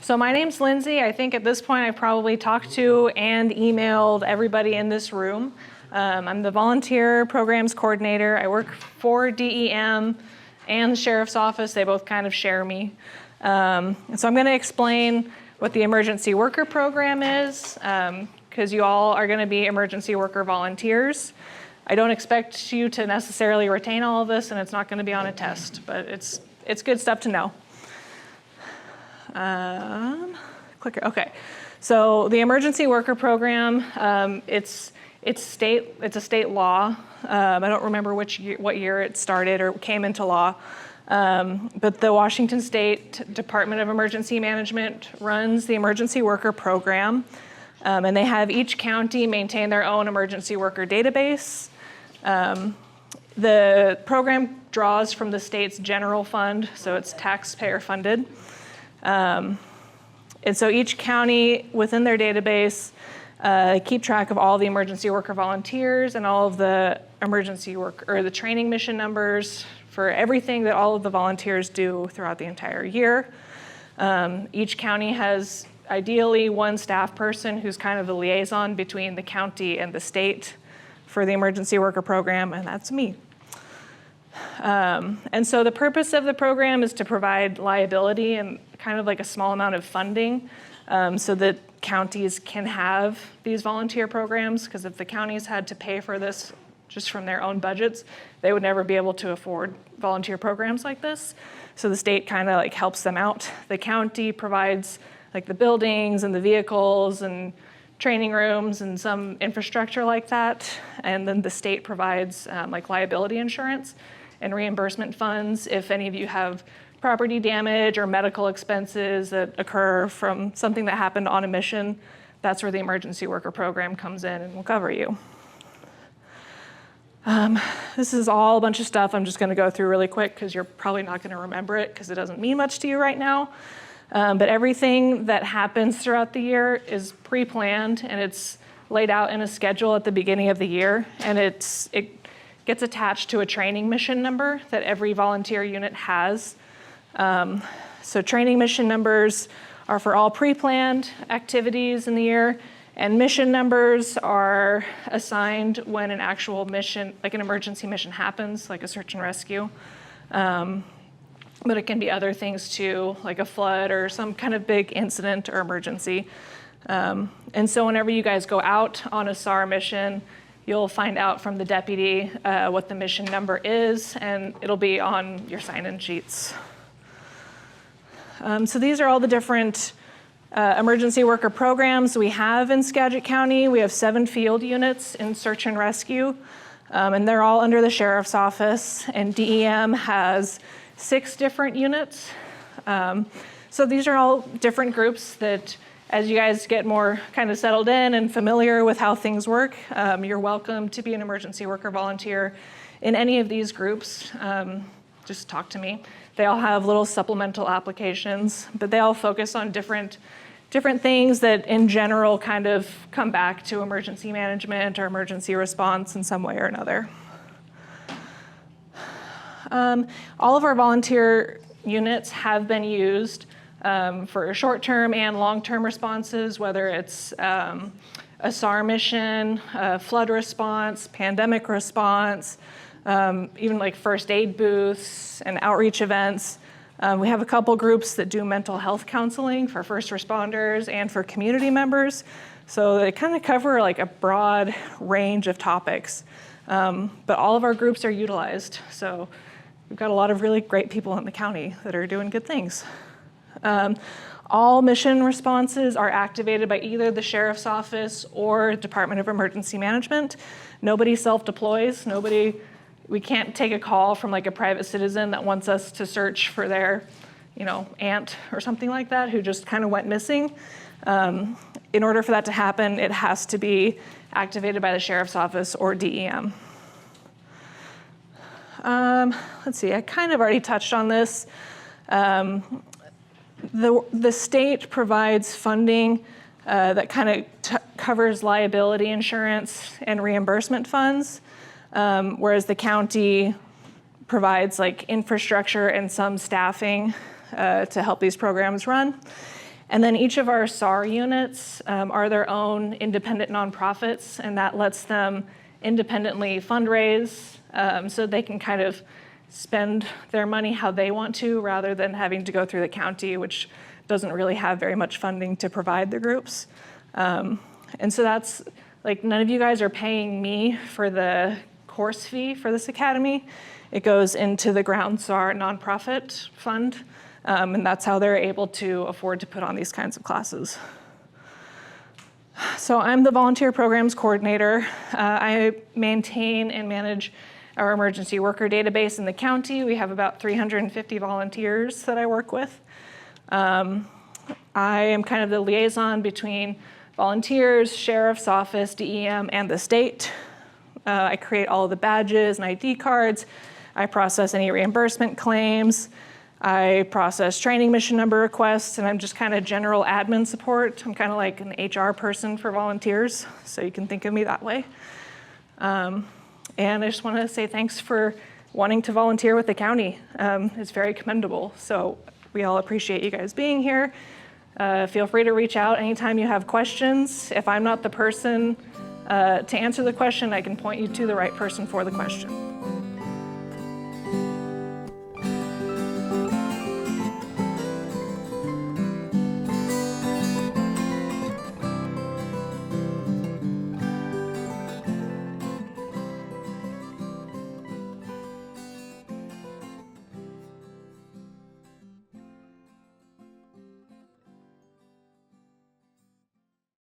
So my name's Lindsey. I think at this point I've probably talked to and emailed everybody in this room. I'm the volunteer programs coordinator. I work for DEM and the sheriff's office. They both kind of share me. And so I'm going to explain what the emergency worker program is, because you all are going to be emergency worker volunteers. I don't expect you to necessarily retain all of this, and it's not going to be on a test, but it's good stuff to know. Clicker. Okay, so the emergency worker program, it's a state law. I don't remember what year it started or came into law, but the Washington State Department of Emergency Management runs the emergency worker program, and they have each county maintain their own emergency worker database. The program draws from the state's general fund, so it's taxpayer funded. And so each county within their database keep track of all the emergency worker volunteers and all of the emergency work or the training mission numbers for everything that all of the volunteers do throughout the entire year. Each county has ideally one staff person who's kind of the liaison between the county and the state for the emergency worker program, and that's me. And so the purpose of the program is to provide liability and kind of like a small amount of funding so that counties can have these volunteer programs, because if the counties had to pay for this just from their own budgets, they would never be able to afford volunteer programs like this. So the state kind of like helps them out. The county provides like the buildings and the vehicles and training rooms and some infrastructure like that. And then the state provides like liability insurance and reimbursement funds if any of you have property damage or medical expenses that occur from something that happened on a mission. That's where the emergency worker program comes in and will cover you. This is all a bunch of stuff I'm just going to go through really quick because you're probably not going to remember it because it doesn't mean much to you right now. But everything that happens throughout the year is pre-planned, and it's laid out in a schedule at the beginning of the year, and it gets attached to a training mission number that every volunteer unit has. So training mission numbers are for all pre-planned activities in the year, and mission numbers are assigned when an actual mission, like an emergency mission happens, like a search and rescue. But it can be other things too, like a flood or some kind of big incident or emergency. And so whenever you guys go out on a SAR mission, you'll find out from the deputy what the mission number is, and it'll be on your sign-in sheets. So these are all the different emergency worker programs we have in Skagit County. We have 7 field units in search and rescue, and they're all under the sheriff's office, and DEM has 6 different units. So these are all different groups that, as you guys get more kind of settled in and familiar with how things work, you're welcome to be an emergency worker volunteer in any of these groups. Just talk to me. They all have little supplemental applications, but they all focus on different things that in general kind of come back to emergency management or emergency response in some way or another. All of our volunteer units have been used for short-term and long-term responses, whether it's a SAR mission, flood response, pandemic response, even like first aid booths and outreach events. We have a couple groups that do mental health counseling for first responders and for community members. So they kind of cover like a broad range of topics. But all of our groups are utilized. So we've got a lot of really great people in the county that are doing good things. All mission responses are activated by either the sheriff's office or Department of Emergency Management. Nobody self-deploys. We can't take a call from like a private citizen that wants us to search for their, aunt or something like that who just kind of went missing. In order for that to happen, it has to be activated by the sheriff's office or DEM. Let's see, I kind of already touched on this. The state provides funding that kind of covers liability insurance and reimbursement funds, whereas the county provides like infrastructure and some staffing to help these programs run. And then each of our SAR units are their own independent nonprofits, and that lets them independently fundraise so they can kind of spend their money how they want to rather than having to go through the county, which doesn't really have very much funding to provide the groups. And so that's, like, none of you guys are paying me for the course fee for this academy. It goes into the Ground SAR nonprofit fund, and that's how they're able to afford to put on these kinds of classes. So I'm the volunteer programs coordinator. I maintain and manage our emergency worker database in the county. We have about 350 volunteers that I work with. I am kind of the liaison between volunteers, sheriff's office, DEM, and the state. I create all of the badges and ID cards. I process any reimbursement claims. I process training mission number requests, and I'm just kind of general admin support. I'm kind of like an HR person for volunteers, so you can think of me that way. And I just want to say thanks for wanting to volunteer with the county. It's very commendable, so we all appreciate you guys being here. Feel free to reach out anytime you have questions. If I'm not the person to answer the question, I can point you to the right person for the question.